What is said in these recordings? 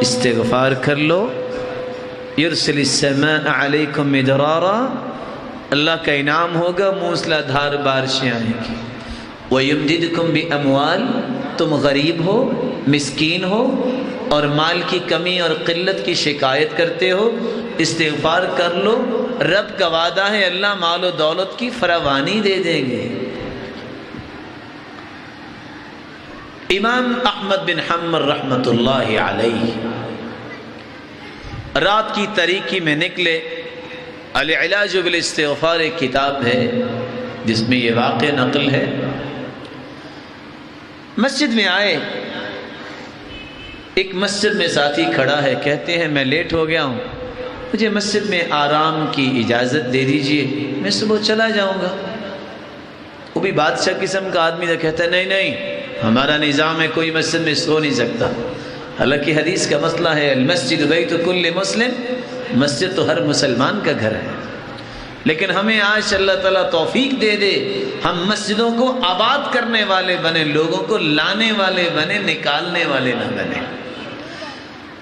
استغفار کر لو، یرسل السماء علیکم مدرارا، اللہ کا انعام ہوگا، موسلا دھار بارشیں آئیں گی۔ وَيُمْدِدْكُمْ بِأَمْوَالٍ، تم غریب ہو، مسکین ہو اور مال کی کمی اور قلت کی شکایت کرتے ہو، استغفار کر لو، رب کا وعدہ ہے اللہ مال و دولت کی فراوانی دے دیں گے۔ امام احمد بن حنبل رحمۃ اللہ علیہ رات کی تاریکی میں نکلے، العلاج بالاستغفار ایک کتاب ہے جس میں یہ واقعہ نقل ہے۔ مسجد میں آئے، ایک مسجد میں ساتھی کھڑا ہے، کہتے ہیں میں لیٹ ہو گیا ہوں، مجھے مسجد میں آرام کی اجازت دے دیجئے، میں صبح چلا جاؤں گا۔ وہ بھی بادشاہ قسم کا آدمی تھا، کہتا ہے نہیں نہیں، ہمارا نظام ہے کوئی مسجد میں سو نہیں سکتا۔ حالانکہ حدیث کا مسئلہ ہے المسجد بیت کل مسلم، مسجد تو ہر مسلمان کا گھر ہے، لیکن ہمیں آج اللہ تعالیٰ توفیق دے دے ہم مسجدوں کو آباد کرنے والے بنے، لوگوں کو لانے والے بنے، نکالنے والے نہ بنے۔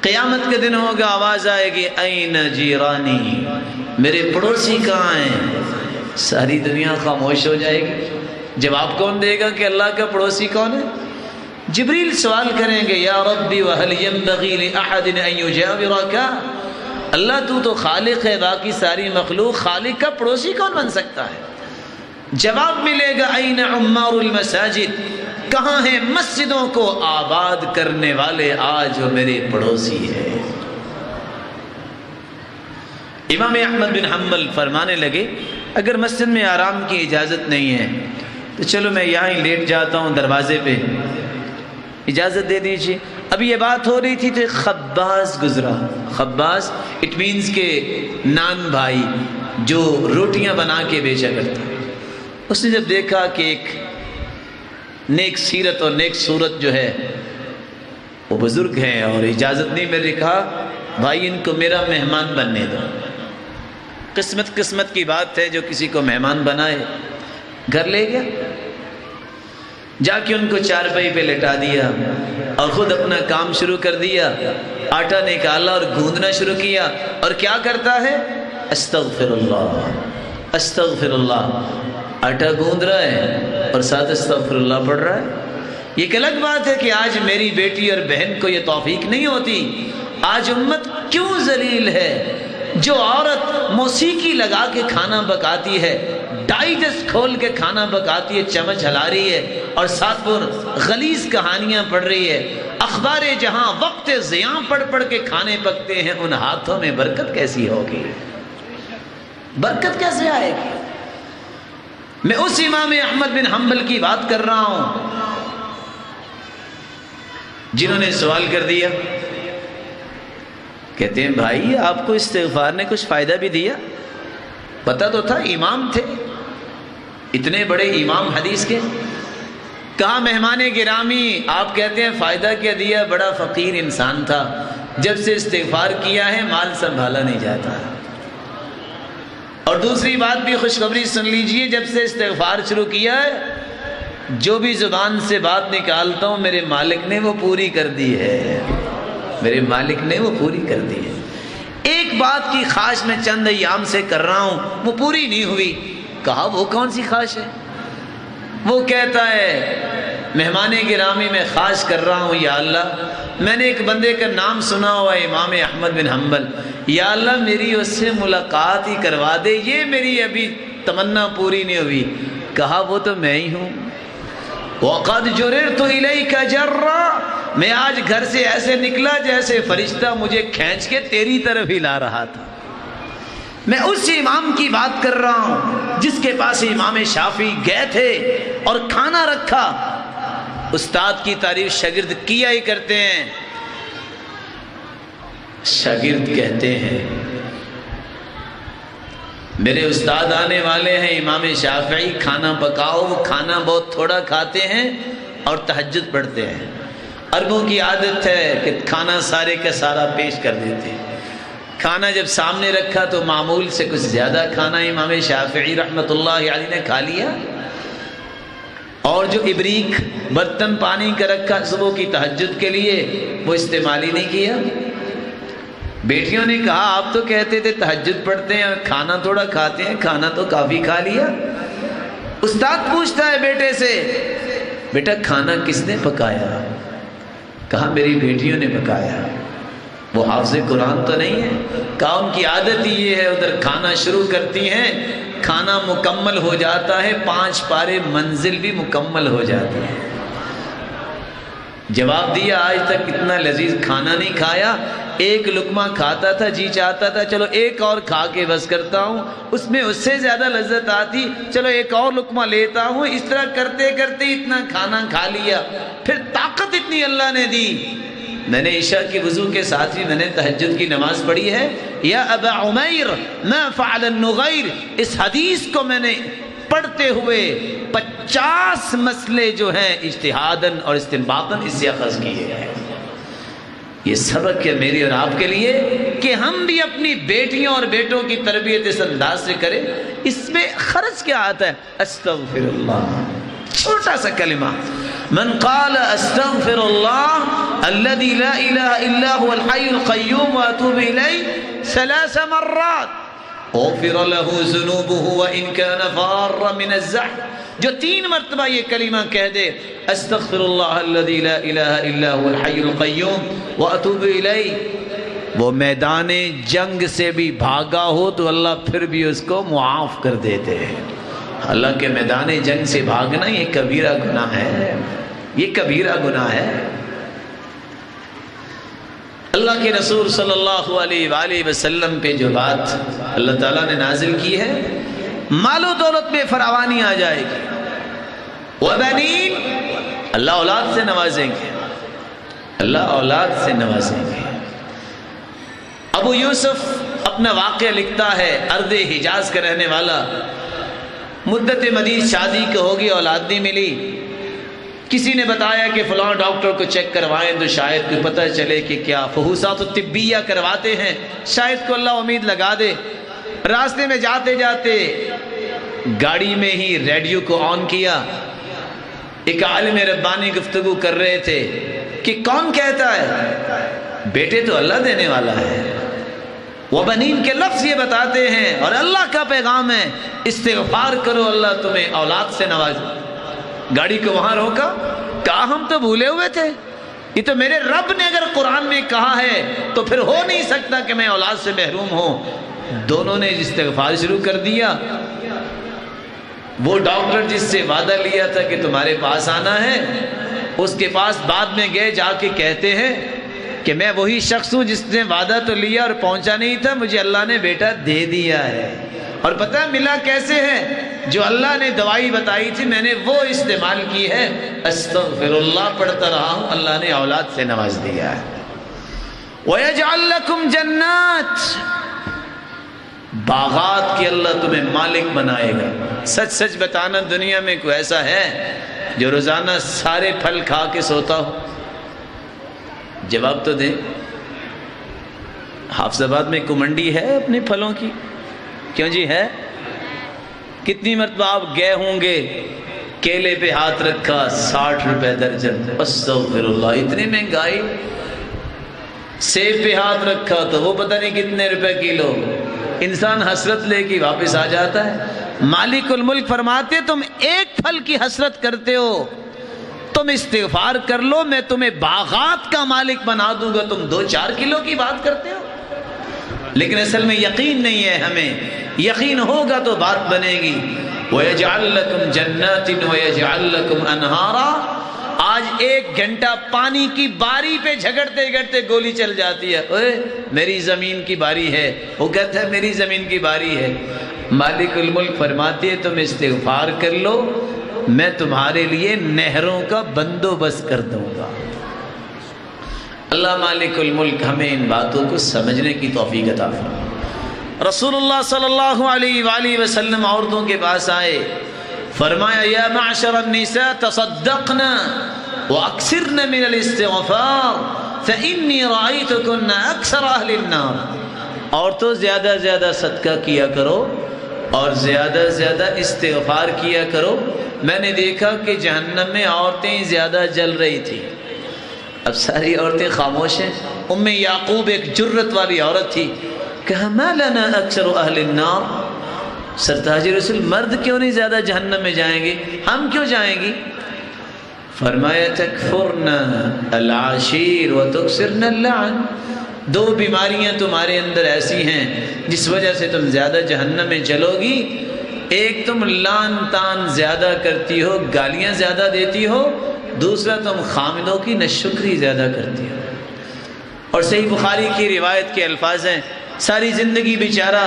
قیامت کے دن ہوگا، آواز آئے گی این جیرانی، میرے پڑوسی کہاں ہیں؟ ساری دنیا خاموش ہو جائے گی۔ جواب کون دے گا کہ اللہ کا پڑوسی کون ہے؟ جبریل سوال کریں گے یا ربی وہل ینبغی لأحد ان یجاورک، اللہ تو خالق ہے، باقی ساری مخلوق، خالق کا پڑوسی کون بن سکتا ہے؟ جواب ملے گا این عمار المساجد، کہاں ہیں مسجدوں کو آباد کرنے والے؟ آج وہ میرے پڑوسی ہے۔ امام احمد بن حنبل فرمانے لگے اگر مسجد میں آرام کی اجازت نہیں ہے تو چلو میں یہاں ہی لیٹ جاتا ہوں دروازے پہ، اجازت دے دیجیے۔ اب یہ بات ہو رہی تھی تو ایک خباز گزرا، خباز اٹ مینز کے نان بھائی جو روٹیاں بنا کے بیچا کرتا۔ اس نے جب دیکھا کہ ایک نیک سیرت اور نیک صورت جو ہے وہ بزرگ ہیں اور اجازت نہیں، میرے کہا بھائی ان کو میرا مہمان بننے دو۔ قسمت کی بات ہے جو کسی کو مہمان بنائے۔ گھر لے گیا، جا کے ان کو چارپائی پہ لٹا دیا اور خود اپنا کام شروع کر دیا۔ آٹا نکالا اور گوندنا شروع کیا، اور کیا کرتا ہے؟ استغفر اللہ استغفر اللہ، آٹا گوند رہا ہے اور ساتھ استغفر اللہ پڑھ رہا ہے۔ یہ ایک الگ بات ہے کہ آج میری بیٹی اور بہن کو یہ توفیق نہیں ہوتی۔ آج امت کیوں ذلیل ہے؟ جو عورت موسیقی لگا کے کھانا پکاتی ہے، ڈائجسٹ کھول کے کھانا پکاتی ہے، چمچ ہلا رہی ہے اور ساتھ وہ غلیظ کہانیاں پڑھ رہی ہے، اخبار جہاں وقت ضیاء پڑھ پڑھ کے کھانے پکتے ہیں، ان ہاتھوں میں برکت کیسی ہوگی؟ برکت کیسے آئے گی؟ میں اس امام احمد بن حنبل کی بات کر رہا ہوں جنہوں نے سوال کر دیا، کہتے ہیں بھائی آپ کو استغفار نے کچھ فائدہ بھی دیا؟ پتہ تو تھا، امام تھے، اتنے بڑے امام حدیث کے، کہا مہمان گرامی آپ کہتے ہیں فائدہ کیا دیا؟ بڑا فقیر انسان تھا، جب سے استغفار کیا ہے مال سنبھالا نہیں جاتا۔ اور دوسری بات بھی خوشخبری سن لیجئے، جب سے استغفار شروع کیا ہے جو بھی زبان سے بات نکالتا ہوں میرے مالک نے وہ پوری کر دی ہے، میرے مالک نے وہ پوری کر دی ہے۔ ایک بات کی خواہش میں چند ایام سے کر رہا ہوں، وہ پوری نہیں ہوئی۔ کہا وہ کون سی خواہش ہے؟ وہ کہتا ہے مہمان گرامی میں خواہش کر رہا ہوں یا اللہ، میں نے ایک بندے کا نام سنا ہوا ہے امام احمد بن حنبل، یا اللہ میری اس سے ملاقات ہی کروا دے، یہ میری ابھی تمنا پوری نہیں ہوئی۔ کہا وہ تو میں ہی ہوں۔ وَقَدْ جُرِرْتُ إِلَيْكَ جَرًّا، میں آج گھر سے ایسے نکلا جیسے فرشتہ مجھے کھینچ کے تیری طرف ہی لا رہا تھا۔ میں اس امام کی بات کر رہا ہوں جس کے پاس امام شافعی گئے تھے اور کھانا رکھا۔ استاد کی تعریف شاگرد کیا ہی کرتے ہیں۔ شاگرد کہتے ہیں میرے استاد آنے والے ہیں امام شافعی، کھانا پکاؤ۔ وہ کھانا بہت تھوڑا کھاتے ہیں اور تہجد پڑھتے ہیں۔ عربوں کی عادت ہے کہ کھانا سارے کا سارا پیش کر دیتے ہیں۔ کھانا جب سامنے رکھا تو معمول سے کچھ زیادہ کھانا امام شافعی رحمۃ اللہ علیہ نے کھا لیا، اور جو ابریک برتن پانی کا رکھا صبح کی تہجد کے لیے وہ استعمال ہی نہیں کیا۔ بیٹیوں نے کہا آپ تو کہتے تھے تہجد پڑھتے ہیں کھانا تھوڑا کھاتے ہیں، کھانا تو کافی کھا لیا۔ استاد پوچھتا ہے بیٹے سے بیٹا کھانا کس نے پکایا؟ کہا میری بیٹیوں نے پکایا۔ وہ حافظ قرآن تو نہیں ہے، کہا ان کی عادت ہی یہ ہے، ادھر کھانا شروع کرتی ہیں، کھانا مکمل ہو جاتا ہے، 5 پارے منزل بھی مکمل ہو جاتی ہے۔ جواب دیا آج تک اتنا لذیذ کھانا نہیں کھایا، ایک لقمہ کھاتا تھا جی چاہتا تھا چلو ایک اور کھا کے بس کرتا ہوں، اس میں اس سے زیادہ لذت آتی چلو ایک اور لقمہ لیتا ہوں، اس طرح کرتے کرتے اتنا کھانا کھا لیا، پھر طاقت اتنی اللہ نے دی۔ میں نے عشاء کی وضو کے ساتھ ہی میں نے تہجد کی نماز پڑھی ہے۔ یا ابا عمیر ما فعل النغیر، اس حدیث کو میں نے پڑھتے ہوئے 50 مسئلے جو ہیں اجتہاداً اور استنباطاً اس سے اخذ کیے ہیں۔ یہ سبق ہے میری اور آپ کے لیے کہ ہم بھی اپنی بیٹیوں اور بیٹوں کی تربیت اس انداز سے کریں۔ اس میں خرچ کیا آتا ہے؟ استغفر اللہ، چھوٹا سا کلمہ، من قال استغفر اللہ الذي لا الہ الا هو الحی القیوم واتوب الیہ 3 مرات غفر له ذنوبه وان كان فارا من الزحف۔ جو 3 مرتبہ یہ کلمہ کہہ دے استغفر اللہ الذي لا الہ الا هو الحی القیوم واتوب الیہ، وہ میدان جنگ سے بھی بھاگا ہو تو اللہ پھر بھی اس کو معاف کر دیتے ہیں۔ اللہ کے میدان جنگ سے بھاگنا یہ کبیرہ گناہ ہے، یہ کبیرہ گناہ ہے۔ اللہ کے رسول صلی اللہ علیہ وآلہ وسلم پہ جو بات اللہ تعالیٰ نے نازل کی ہے، مال و دولت میں فراوانی آ جائے گی، وبنین، اللہ اولاد سے نوازیں گے، اللہ اولاد سے نوازیں گے۔ ابو یوسف اپنا واقعہ لکھتا ہے، ارض حجاز کا رہنے والا، مدت مدید شادی کو ہوگی، اولاد نہیں ملی، کسی نے بتایا کہ فلاں ڈاکٹر کو چیک کروائیں تو شاید کوئی پتہ چلے کہ کیا فحوصات طبیہ کرواتے ہیں، شاید کو اللہ امید لگا دے۔ راستے میں جاتے جاتے گاڑی میں ہی ریڈیو کو آن کیا، ایک عالم ربانی گفتگو کر رہے تھے کہ کون کہتا ہے بیٹے تو اللہ دینے والا ہے، وبنین کے لفظ یہ بتاتے ہیں اور اللہ کا پیغام ہے استغفار کرو اللہ تمہیں اولاد سے نوازے۔ گاڑی کو وہاں روکا، کہا ہم تو بھولے ہوئے تھے، یہ تو میرے رب نے اگر قرآن میں کہا ہے تو پھر ہو نہیں سکتا کہ میں اولاد سے محروم ہوں۔ دونوں نے استغفار شروع کر دیا۔ وہ ڈاکٹر جس سے وعدہ لیا تھا کہ تمہارے پاس آنا ہے، اس کے پاس بعد میں گئے، جا کے کہتے ہیں کہ میں وہی شخص ہوں جس نے وعدہ تو لیا اور پہنچا نہیں تھا، مجھے اللہ نے بیٹا دے دیا ہے۔ اور پتہ ملا کیسے ہے؟ جو اللہ نے دوائی بتائی تھی میں نے وہ استعمال کی ہے، استغفر اللہ پڑھتا رہا ہوں، اللہ نے اولاد سے نواز دیا ہے۔ وَيَجْعَلْ لَكُمْ جَنَّاتٍ، باغات کی اللہ تمہیں مالک بنائے گا۔ سچ سچ بتانا، دنیا میں کوئی ایسا ہے جو روزانہ سارے پھل کھا کے سوتا ہو؟ جواب تو دیں۔ حافظ آباد میں کمنڈی ہے اپنے پھلوں کی؟ کیوں جی ہے؟ کتنی مرتبہ آپ گئے ہوں گے، کیلے پہ ہاتھ رکھا 60 روپے درجن، استغفر اللہ، اتنی مہنگائی۔ سیب پہ ہاتھ رکھا تو وہ پتہ نہیں کتنے روپے کلو۔ انسان حسرت لے کے واپس آ جاتا ہے۔ مالک الملک فرماتے تم ایک پھل کی حسرت کرتے ہو، تم استغفار کر لو میں تمہیں باغات کا مالک بنا دوں گا، تم 2-4 کلو کی بات کرتے ہو۔ لیکن اصل میں یقین نہیں ہے ہمیں، یقین ہوگا تو بات بنے گی۔ وَيَجْعَلْ لَكُمْ جَنَّاتٍ وَيَجْعَلْ لَكُمْ أَنْهَارًا۔ آج 1 گھنٹہ پانی کی باری پہ جھگڑتے جھگڑتے گولی چل جاتی ہے، اوے میری زمین کی باری ہے، وہ کہتا ہے میری زمین کی باری ہے۔ مالک الملک فرماتے ہیں تم استغفار کر لو، میں تمہارے لیے نہروں کا بندوبست کر دوں گا۔ اللہ مالک الملک ہمیں ان باتوں کو سمجھنے کی توفیق عطا فرمائے۔ رسول اللہ صلی اللہ علیہ وآلہ وسلم عورتوں کے پاس آئے، فرمایا یا معشر النساء تصدقنا واکثرن من الاستغفار فإنی رأیتکن اکثر اہل النار۔ عورتوں زیادہ زیادہ صدقہ کیا کرو اور زیادہ زیادہ استغفار کیا کرو، میں نے دیکھا کہ جہنم میں عورتیں زیادہ جل رہی تھی۔ اب ساری عورتیں خاموش ہیں، ام یعقوب ایک جرت والی عورت تھی، کہا ما لنا اکثر اہل النار، سرتاج رسول مرد کیوں نہیں زیادہ جہنم میں جائیں گے، ہم کیوں جائیں گی؟ فرمایا تکفرن العشیر وتکثرن اللعن، دو بیماریاں تمہارے اندر ایسی ہیں جس وجہ سے تم زیادہ جہنم میں چلو گی، ایک تم لان تان زیادہ کرتی ہو، گالیاں زیادہ دیتی ہو، دوسرا تم خامدوں کی ناشکری زیادہ کرتی ہو۔ اور صحیح بخاری کی روایت کے الفاظ ہیں، ساری زندگی بیچارہ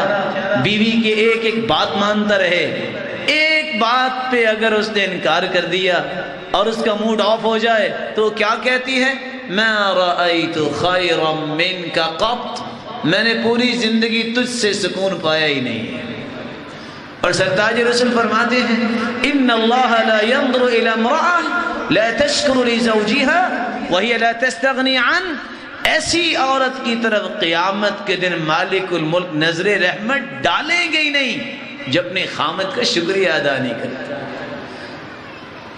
بیوی کے ایک ایک بات مانتا رہے، ایک بات پہ اگر اس نے انکار کر دیا اور اس کا موڈ آف ہو جائے تو کیا کہتی ہے؟ ما رأیت خیرا منک قط، میں نے پوری زندگی تجھ سے سکون پایا ہی نہیں۔ اور سرتاج رسول فرماتے ہیں ان اللہ لا ينظر الى امرأة لا تشکر لزوجها وهي لا تستغنی عنہ، ایسی عورت کی طرف قیامت کے دن مالک الملک نظر رحمت ڈالیں گے ہی نہیں جو اپنے خامد کا شکریہ ادا نہیں کرتی۔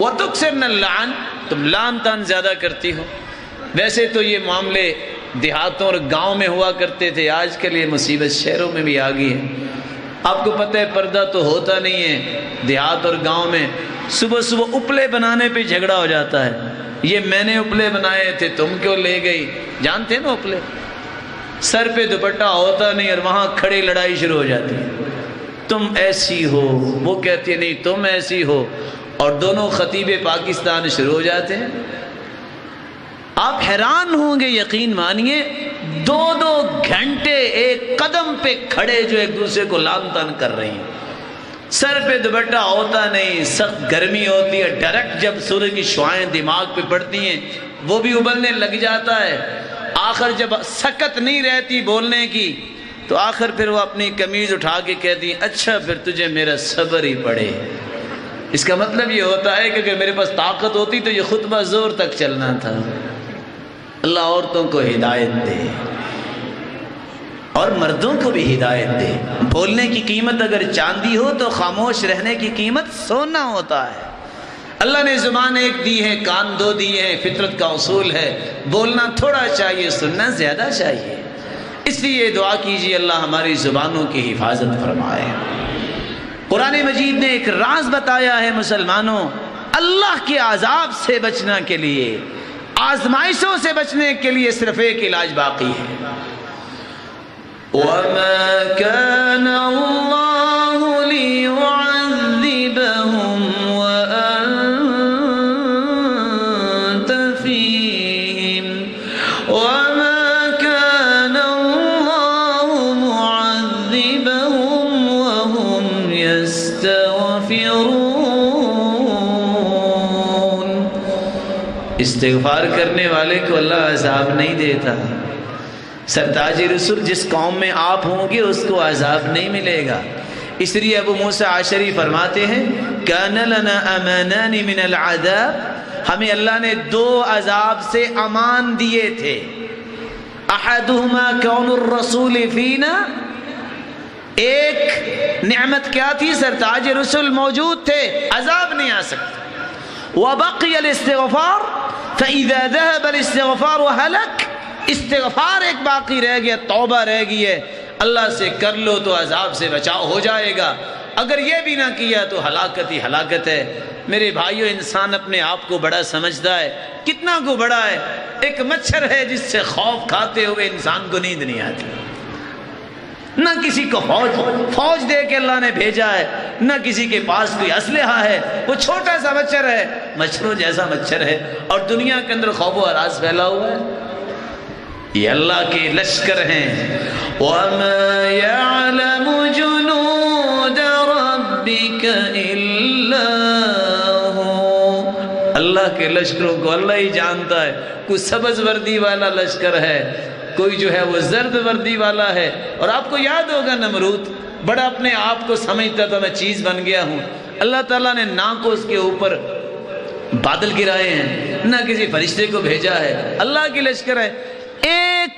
وَتُكْسِرْنَ اللَّعَنَ، تم لان تان زیادہ کرتی ہو۔ ویسے تو یہ معاملے دیہاتوں اور گاؤں میں ہوا کرتے تھے، آج کل یہ مصیبت شہروں میں بھی آ گئی ہے۔ آپ کو پتہ ہے پردہ تو ہوتا نہیں ہے، دیہات اور گاؤں میں صبح صبح اپلے بنانے پہ جھگڑا ہو جاتا ہے، یہ میں نے اپلے بنائے تھے تم کیوں لے گئی، جانتے ہیں نا اپلے، سر پہ دوپٹہ ہوتا نہیں اور وہاں کھڑی لڑائی شروع ہو جاتی ہے، تم ایسی ہو، وہ کہتی ہے نہیں تم ایسی ہو، اور دونوں خطیب پاکستان شروع ہو جاتے ہیں۔ آپ حیران ہوں گے، یقین مانیے، 2-2 گھنٹے ایک قدم پہ کھڑے جو ایک دوسرے کو لان تان کر رہی ہیں، سر پہ دوپٹہ ہوتا نہیں، سخت گرمی ہوتی ہے، ڈائریکٹ جب سورج کی شعائیں دماغ پہ پڑتی ہیں وہ بھی ابلنے لگ جاتا ہے، آخر جب سکت نہیں رہتی بولنے کی تو آخر پھر وہ اپنی قمیض اٹھا کے کہتی ہیں اچھا پھر تجھے میرا صبر ہی پڑے۔ اس کا مطلب یہ ہوتا ہے کہ اگر میرے پاس طاقت ہوتی تو یہ خطبہ زور تک چلنا تھا۔ اللہ عورتوں کو ہدایت دے اور مردوں کو بھی ہدایت دے، بولنے کی قیمت اگر چاندی ہو تو خاموش رہنے کی قیمت سونا ہوتا ہے۔ اللہ نے زبان ایک دی ہے، کان 2 دیے ہیں، فطرت کا اصول ہے، بولنا تھوڑا چاہیے، سننا زیادہ چاہیے۔ اس لیے دعا کیجیے اللہ ہماری زبانوں کی حفاظت فرمائے۔ قرآن مجید نے ایک راز بتایا ہے مسلمانوں، اللہ کے عذاب سے بچنا کے لیے، آزمائشوں سے بچنے کے لیے صرف ایک علاج باقی ہے۔ وَمَا كَانَ اللَّهُ لِيُعَذِّبَهُمْ وَأَنْتَ فِيهِمْ وَمَا كَانَ اللَّهُ مُعَذِّبَهُمْ وَهُمْ يَسْتَغْفِرُونَ۔ استغفار کرنے والے کو اللہ عذاب نہیں دیتا۔ سرتاج رسول جس قوم میں آپ ہوں گے اس کو عذاب نہیں ملے گا۔ اس لیے ابو موسیٰ عشری فرماتے ہیں کان لنا امانان من العذاب، ہمیں اللہ نے 2 عذاب سے امان دیے تھے۔ احدہما کون الرسول فینا، ایک نعمت کیا تھی؟ سرتاج رسول موجود تھے، عذاب نہیں آ سکتا۔ وبقی الاستغفار فاذا ذهب الاستغفار هلك، استغفار ایک باقی رہ گیا، توبہ رہ گئی ہے، اللہ سے کر لو تو عذاب سے بچاؤ ہو جائے گا، اگر یہ بھی نہ کیا تو ہلاکت ہی ہلاکت ہے۔ میرے بھائیو، انسان اپنے آپ کو بڑا سمجھتا ہے، کتنا کو بڑا ہے؟ ایک مچھر ہے جس سے خوف کھاتے ہوئے انسان کو نیند نہیں آتی، نہ کسی کو فوج دے کے اللہ نے بھیجا ہے، نہ کسی کے پاس کوئی اسلحہ ہے، وہ چھوٹا سا مچھر ہے، مچھروں جیسا مچھر ہے، اور دنیا کے اندر خوف و ہراس پھیلا ہوا ہے۔ یہ اللہ کے لشکر ہیں۔ وَمَا يَعْلَمُ جُنُودَ رَبِّكَ إِلَّا هُوَ، اللہ کے لشکروں کو اللہ ہی جانتا ہے، کوئی سبز وردی والا لشکر ہے، کوئی جو ہے وہ زرد وردی والا ہے۔ اور آپ کو یاد ہوگا نمرود بڑا اپنے آپ کو سمجھتا تھا میں چیز بن گیا ہوں، اللہ تعالیٰ نے نہ کو اس کے اوپر بادل گرائے ہیں، نہ کسی فرشتے کو بھیجا ہے، اللہ کی لشکر ہے۔ ایک